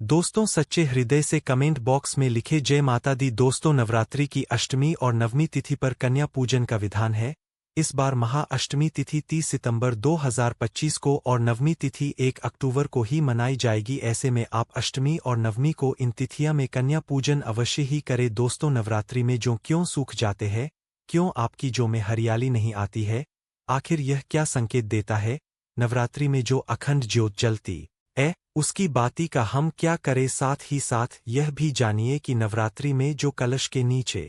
दोस्तों सच्चे हृदय से कमेंट बॉक्स में लिखे जय माता दी। दोस्तों नवरात्रि की अष्टमी और नवमी तिथि पर कन्या पूजन का विधान है। इस बार महाअष्टमी तिथि 30 सितंबर 2025 को और नवमी तिथि 1 अक्टूबर को ही मनाई जाएगी। ऐसे में आप अष्टमी और नवमी को इन तिथियां में कन्या पूजन अवश्य ही करें। दोस्तों नवरात्रि में जो क्यों सूख जाते हैं, क्यों आपकी जो में हरियाली नहीं आती है, आखिर यह क्या संकेत देता है? नवरात्रि में जो अखंड ज्योत जलती है उसकी बाती का हम क्या करें? साथ ही साथ यह भी जानिए कि नवरात्रि में जो कलश के नीचे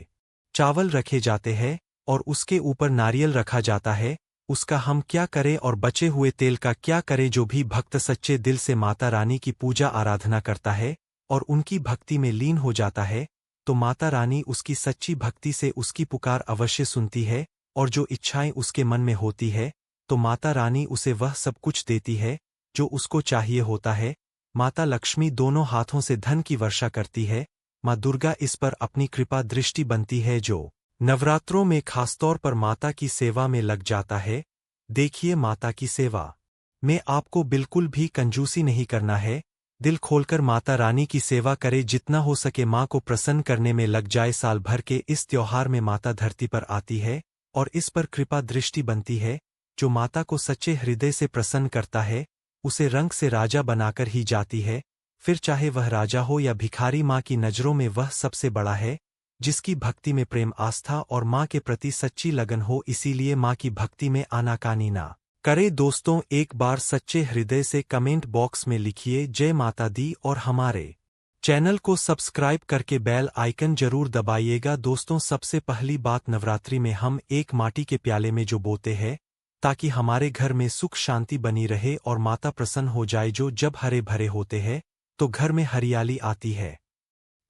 चावल रखे जाते हैं और उसके ऊपर नारियल रखा जाता है, उसका हम क्या करें? और बचे हुए तेल का क्या करें? जो भी भक्त सच्चे दिल से माता रानी की पूजा आराधना करता है और उनकी भक्ति में लीन हो जाता है, तो माता रानी उसकी सच्ची भक्ति से उसकी पुकार अवश्य सुनती है और जो इच्छाएं उसके मन में होती है, तो माता रानी उसे वह सब कुछ देती है जो उसको चाहिए होता है। माता लक्ष्मी दोनों हाथों से धन की वर्षा करती है। माँ दुर्गा इस पर अपनी कृपा दृष्टि बनती है। जो नवरात्रों में खासतौर पर माता की सेवा में लग जाता है, देखिए माता की सेवा में आपको बिल्कुल भी कंजूसी नहीं करना है। दिल खोलकर माता रानी की सेवा करे, जितना हो सके माँ को प्रसन्न करने में लग जाए। साल भर के इस त्योहार में माता धरती पर आती है और इस पर कृपा दृष्टि बनती है। जो माता को सच्चे हृदय से प्रसन्न करता है, उसे रंग से राजा बनाकर ही जाती है। फिर चाहे वह राजा हो या भिखारी, माँ की नज़रों में वह सबसे बड़ा है जिसकी भक्ति में प्रेम, आस्था और माँ के प्रति सच्ची लगन हो। इसीलिए माँ की भक्ति में आनाकानी ना करे। दोस्तों एक बार सच्चे हृदय से कमेंट बॉक्स में लिखिए जय माता दी और हमारे चैनल को सब्सक्राइब करके बेल आइकन जरूर दबाइएगा। दोस्तों सबसे पहली बात, नवरात्रि में हम एक माटी के प्याले में जो बोते हैं ताकि हमारे घर में सुख शांति बनी रहे और माता प्रसन्न हो जाए। जो जब हरे भरे होते हैं तो घर में हरियाली आती है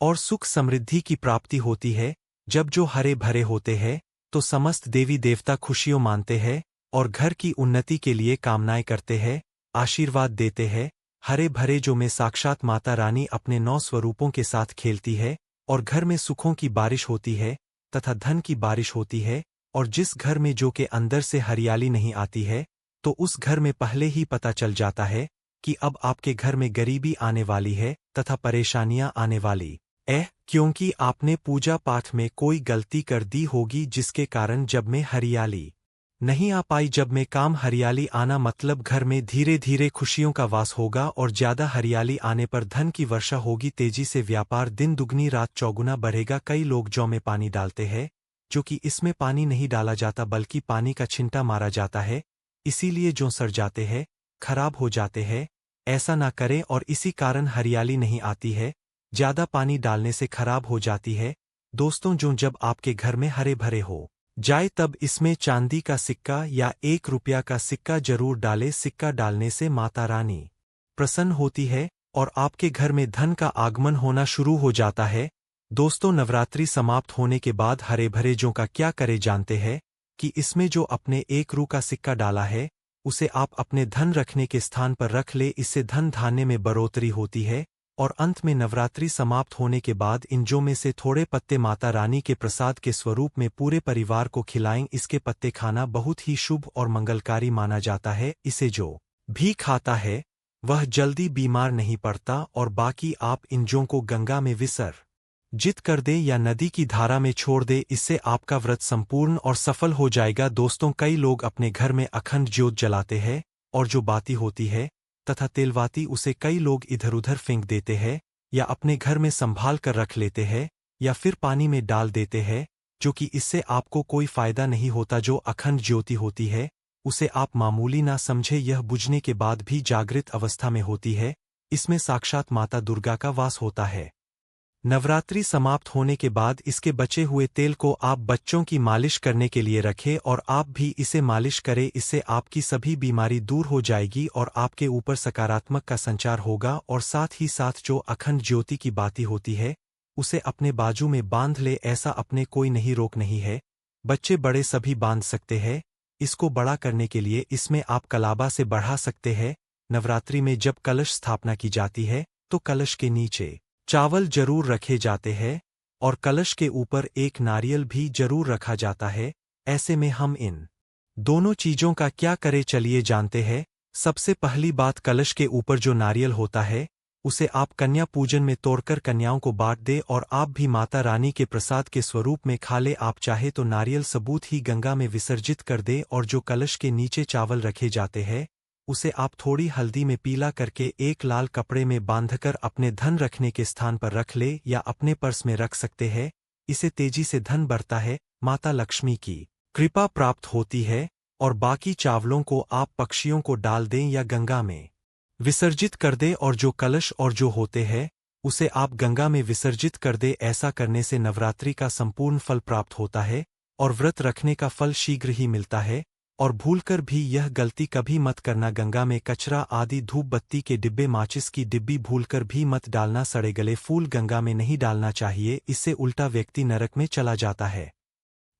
और सुख समृद्धि की प्राप्ति होती है। जब जो हरे भरे होते हैं तो समस्त देवी देवता खुशियों मानते हैं और घर की उन्नति के लिए कामनाएं करते हैं, आशीर्वाद देते हैं। हरे भरे जो में साक्षात माता रानी अपने 9 स्वरूपों के साथ खेलती है और घर में सुखों की बारिश होती है तथा धन की बारिश होती है। और जिस घर में जो के अंदर से हरियाली नहीं आती है, तो उस घर में पहले ही पता चल जाता है कि अब आपके घर में गरीबी आने वाली है तथा परेशानियां आने वाली क्योंकि आपने पूजा पाठ में कोई गलती कर दी होगी जिसके कारण जब में हरियाली नहीं आ पाई। जब में काम हरियाली आना मतलब घर में धीरे धीरे खुशियों का वास होगा और ज्यादा हरियाली आने पर धन की वर्षा होगी। तेजी से व्यापार दिन दुगनी रात चौगुना बढ़ेगा। कई लोग जौ में पानी डालते हैं, जो कि इसमें पानी नहीं डाला जाता बल्कि पानी का छिंटा मारा जाता है, इसीलिए जौ सड़ जाते हैं, खराब हो जाते हैं। ऐसा ना करें और इसी कारण हरियाली नहीं आती है। ज्यादा पानी डालने से खराब हो जाती है। दोस्तों जो जब आपके घर में हरे भरे हो जाए तब इसमें चांदी का सिक्का या 1 रुपया का सिक्का जरूर डालें। सिक्का डालने से माता रानी प्रसन्न होती है और आपके घर में धन का आगमन होना शुरू हो जाता है। दोस्तों नवरात्रि समाप्त होने के बाद हरे भरे जौ का क्या करे जानते हैं कि इसमें जो अपने 1 रू का सिक्का डाला है उसे आप अपने धन रखने के स्थान पर रख ले। इससे धन धान्य में बढ़ोतरी होती है। और अंत में नवरात्रि समाप्त होने के बाद इन जौ में से थोड़े पत्ते माता रानी के प्रसाद के स्वरूप में पूरे परिवार को खिलाएं। इसके पत्ते खाना बहुत ही शुभ और मंगलकारी माना जाता है। इसे जो भी खाता है वह जल्दी बीमार नहीं पड़ता। और बाकी आप इन जौ को गंगा में विसर्जित कर दे या नदी की धारा में छोड़ दे, इससे आपका व्रत संपूर्ण और सफल हो जाएगा। दोस्तों कई लोग अपने घर में अखंड ज्योत जलाते हैं और जो बाती होती है तथा तेलवाती उसे कई लोग इधर उधर फेंक देते हैं या अपने घर में संभाल कर रख लेते हैं या फिर पानी में डाल देते हैं, जो कि इससे आपको कोई फायदा नहीं होता। जो अखंड ज्योति होती है उसे आप मामूली ना समझे, यह बुझने के बाद भी जागृत अवस्था में होती है। इसमें साक्षात माता दुर्गा का वास होता है। नवरात्रि समाप्त होने के बाद इसके बचे हुए तेल को आप बच्चों की मालिश करने के लिए रखें और आप भी इसे मालिश करें। इससे आपकी सभी बीमारी दूर हो जाएगी और आपके ऊपर सकारात्मक का संचार होगा। और साथ ही साथ जो अखंड ज्योति की बाती होती है उसे अपने बाजू में बांध ले। ऐसा अपने कोई नहीं रोक नहीं है, बच्चे बड़े सभी बांध सकते हैं। इसको बड़ा करने के लिए इसमें आप कलाबा से बढ़ा सकते हैं। नवरात्रि में जब कलश स्थापना की जाती है तो कलश के नीचे चावल जरूर रखे जाते हैं और कलश के ऊपर एक नारियल भी जरूर रखा जाता है। ऐसे में हम इन दोनों चीजों का क्या करें चलिए जानते हैं। सबसे पहली बात, कलश के ऊपर जो नारियल होता है उसे आप कन्या पूजन में तोड़कर कन्याओं को बांट दे और आप भी माता रानी के प्रसाद के स्वरूप में खा ले। आप चाहे तो नारियल सबूत ही गंगा में विसर्जित कर दे और जो कलश के नीचे चावल रखे जाते हैं उसे आप थोड़ी हल्दी में पीला करके एक लाल कपड़े में बांधकर अपने धन रखने के स्थान पर रख ले या अपने पर्स में रख सकते हैं। इसे तेजी से धन बढ़ता है, माता लक्ष्मी की कृपा प्राप्त होती है। और बाकी चावलों को आप पक्षियों को डाल दें या गंगा में विसर्जित कर दे और जो कलश और जो होते हैं उसे आप गंगा में विसर्जित कर दे। ऐसा करने से नवरात्रि का संपूर्ण फल प्राप्त होता है और व्रत रखने का फल शीघ्र ही मिलता है। और भूलकर भी यह गलती कभी मत करना, गंगा में कचरा आदि धूप बत्ती के डिब्बे माचिस की डिब्बी भूलकर भी मत डालना। सड़े गले फूल गंगा में नहीं डालना चाहिए, इससे उल्टा व्यक्ति नरक में चला जाता है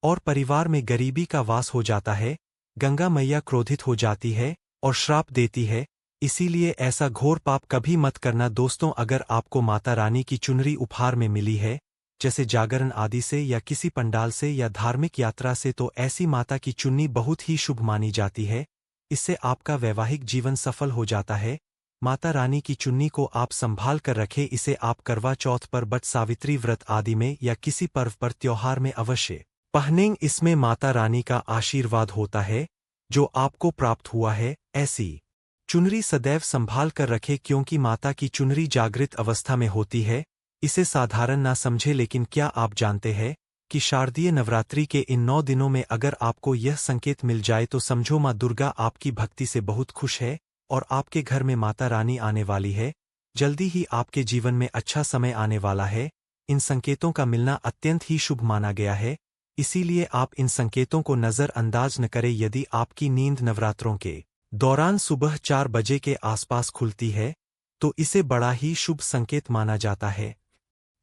और परिवार में गरीबी का वास हो जाता है। गंगा मैया क्रोधित हो जाती है और श्राप देती है, इसीलिए ऐसा घोर पाप कभी मत करना। दोस्तों, अगर आपको माता रानी की चुनरी उपहार में मिली है, जैसे जागरण आदि से या किसी पंडाल से या धार्मिक यात्रा से, तो ऐसी माता की चुन्नी बहुत ही शुभ मानी जाती है। इससे आपका वैवाहिक जीवन सफल हो जाता है। माता रानी की चुन्नी को आप संभाल कर रखें। इसे आप करवा चौथ पर, बट सावित्री व्रत आदि में या किसी पर्व पर त्योहार में अवश्य पहनें। इसमें माता रानी का आशीर्वाद होता है जो आपको प्राप्त हुआ है। ऐसी चुनरी सदैव संभाल कर रखे, क्योंकि माता की चुनरी जागृत अवस्था में होती है। इसे साधारण ना समझे, लेकिन क्या आप जानते हैं कि शारदीय नवरात्रि के इन 9 दिनों में अगर आपको यह संकेत मिल जाए तो समझो माँ दुर्गा आपकी भक्ति से बहुत खुश है और आपके घर में माता रानी आने वाली है। जल्दी ही आपके जीवन में अच्छा समय आने वाला है। इन संकेतों का मिलना अत्यंत ही शुभ माना गया है, इसीलिए आप इन संकेतों को नज़रअंदाज न करें। यदि आपकी नींद नवरात्रों के दौरान सुबह 4 बजे के आसपास खुलती है तो इसे बड़ा ही शुभ संकेत माना जाता है,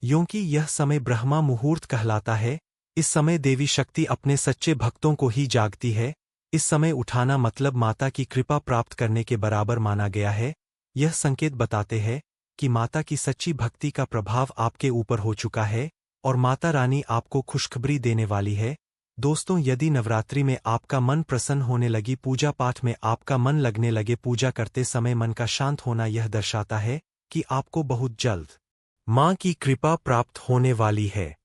क्योंकि यह समय ब्रह्मा मुहूर्त कहलाता है। इस समय देवी शक्ति अपने सच्चे भक्तों को ही जागती है। इस समय उठाना मतलब माता की कृपा प्राप्त करने के बराबर माना गया है। यह संकेत बताते हैं कि माता की सच्ची भक्ति का प्रभाव आपके ऊपर हो चुका है और माता रानी आपको खुशखबरी देने वाली है। दोस्तों, यदि नवरात्रि में आपका मन प्रसन्न होने लगी, पूजा पाठ में आपका मन लगने लगे, पूजा करते समय मन का शांत होना, यह दर्शाता है कि आपको बहुत जल्द माँ की कृपा प्राप्त होने वाली है।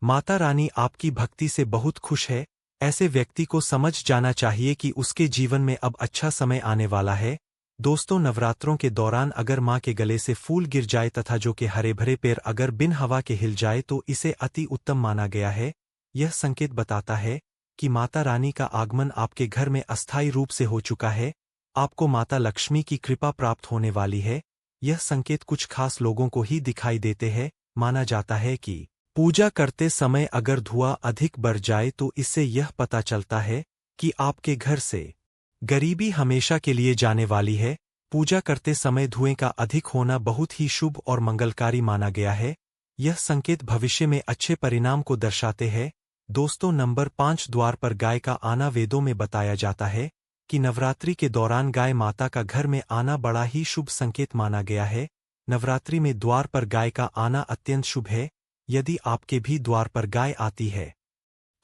माता रानी आपकी भक्ति से बहुत खुश है। ऐसे व्यक्ति को समझ जाना चाहिए कि उसके जीवन में अब अच्छा समय आने वाला है। दोस्तों, नवरात्रों के दौरान अगर माँ के गले से फूल गिर जाए तथा जो के हरे भरे पैर अगर बिन हवा के हिल जाए तो इसे अति उत्तम माना गया है। यह संकेत बताता है कि माता रानी का आगमन आपके घर में अस्थायी रूप से हो चुका है। आपको माता लक्ष्मी की कृपा प्राप्त होने वाली है। यह संकेत कुछ खास लोगों को ही दिखाई देते हैं। माना जाता है कि पूजा करते समय अगर धुआं अधिक बढ़ जाए तो इससे यह पता चलता है कि आपके घर से गरीबी हमेशा के लिए जाने वाली है। पूजा करते समय धुएं का अधिक होना बहुत ही शुभ और मंगलकारी माना गया है। यह संकेत भविष्य में अच्छे परिणाम को दर्शाते हैं। दोस्तों, नंबर 5, द्वार पर गाय का आना। वेदों में बताया जाता है कि नवरात्रि के दौरान गाय माता का घर में आना बड़ा ही शुभ संकेत माना गया है। नवरात्रि में द्वार पर गाय का आना अत्यंत शुभ है। यदि आपके भी द्वार पर गाय आती है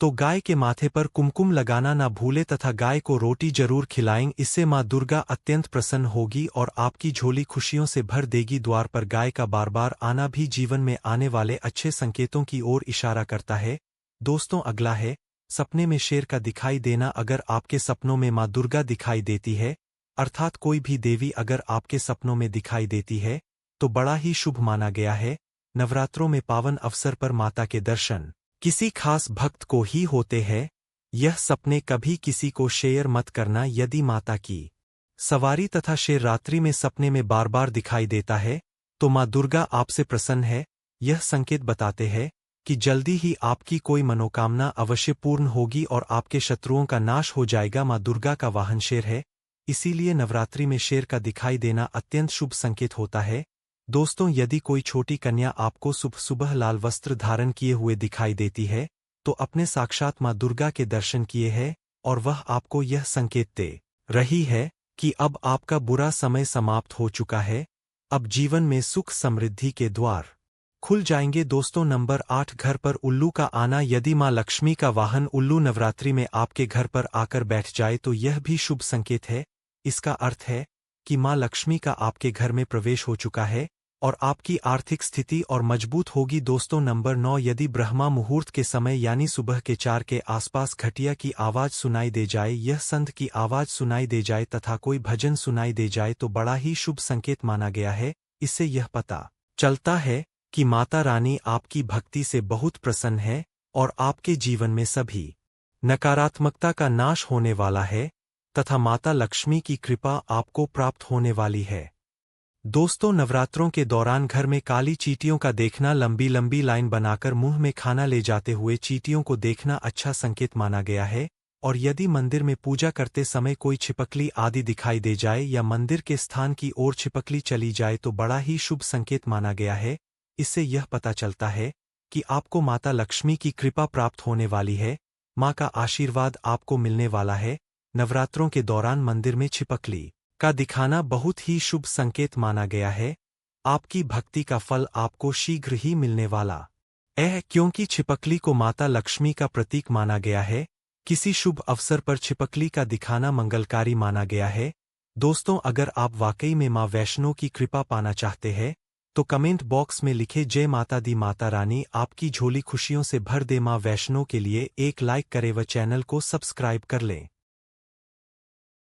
तो गाय के माथे पर कुमकुम लगाना ना भूले तथा गाय को रोटी जरूर खिलाएं। इससे माँ दुर्गा अत्यंत प्रसन्न होगी और आपकी झोली खुशियों से भर देगी। द्वार पर गाय का बार बार आना भी जीवन में आने वाले अच्छे संकेतों की ओर इशारा करता है। दोस्तों, अगला है सपने में शेर का दिखाई देना। अगर आपके सपनों में माँ दुर्गा दिखाई देती है, अर्थात कोई भी देवी अगर आपके सपनों में दिखाई देती है तो बड़ा ही शुभ माना गया है। नवरात्रों में पावन अवसर पर माता के दर्शन किसी खास भक्त को ही होते हैं। यह सपने कभी किसी को शेयर मत करना। यदि माता की सवारी तथा शेर रात्रि में सपने में बार बार दिखाई देता है तो माँ दुर्गा आपसे प्रसन्न है। यह संकेत बताते हैं कि जल्दी ही आपकी कोई मनोकामना अवश्य पूर्ण होगी और आपके शत्रुओं का नाश हो जाएगा। माँ दुर्गा का वाहन शेर है, इसीलिए नवरात्रि में शेर का दिखाई देना अत्यंत शुभ संकेत होता है। दोस्तों, यदि कोई छोटी कन्या आपको सुबह सुबह लाल वस्त्र धारण किए हुए दिखाई देती है तो अपने साक्षात माँ दुर्गा के दर्शन किए हैं और वह आपको यह संकेत दे रही है कि अब आपका बुरा समय समाप्त हो चुका है। अब जीवन में सुख समृद्धि के द्वार खुल जाएंगे। दोस्तों, नंबर 8, घर पर उल्लू का आना। यदि माँ लक्ष्मी का वाहन उल्लू नवरात्रि में आपके घर पर आकर बैठ जाए तो यह भी शुभ संकेत है। इसका अर्थ है कि माँ लक्ष्मी का आपके घर में प्रवेश हो चुका है। और आपकी आर्थिक स्थिति और मजबूत होगी। दोस्तों नंबर 9, यदि ब्रह्मा मुहूर्त के समय यानी सुबह के 4 के आसपास घटिया की आवाज सुनाई दे जाए, यह संत की आवाज सुनाई दे जाए तथा कोई भजन सुनाई दे जाए तो बड़ा ही शुभ संकेत माना गया है। इससे यह पता चलता है कि माता रानी आपकी भक्ति से बहुत प्रसन्न है और आपके जीवन में सभी नकारात्मकता का नाश होने वाला है तथा माता लक्ष्मी की कृपा आपको प्राप्त होने वाली है। दोस्तों नवरात्रों के दौरान घर में काली चींटियों का देखना, लंबी लंबी लाइन बनाकर मुंह में खाना ले जाते हुए चींटियों को देखना अच्छा संकेत माना गया है। और यदि मंदिर में पूजा करते समय कोई छिपकली आदि दिखाई दे जाए या मंदिर के स्थान की ओर छिपकली चली जाए तो बड़ा ही शुभ संकेत माना गया है। इससे यह पता चलता है कि आपको माता लक्ष्मी की कृपा प्राप्त होने वाली है, माँ का आशीर्वाद आपको मिलने वाला है। नवरात्रों के दौरान मंदिर में छिपकली का दिखाना बहुत ही शुभ संकेत माना गया है। आपकी भक्ति का फल आपको शीघ्र ही मिलने वाला है, क्योंकि छिपकली को माता लक्ष्मी का प्रतीक माना गया है। किसी शुभ अवसर पर छिपकली का दिखाना मंगलकारी माना गया है। दोस्तों अगर आप वाकई में माँ वैष्णो की कृपा पाना चाहते हैं तो कमेंट बॉक्स में लिखे जय माता दी, माता रानी आपकी झोली खुशियों से भर दे। माँ वैष्णो के लिए एक लाइक करें व चैनल को सब्सक्राइब कर लें।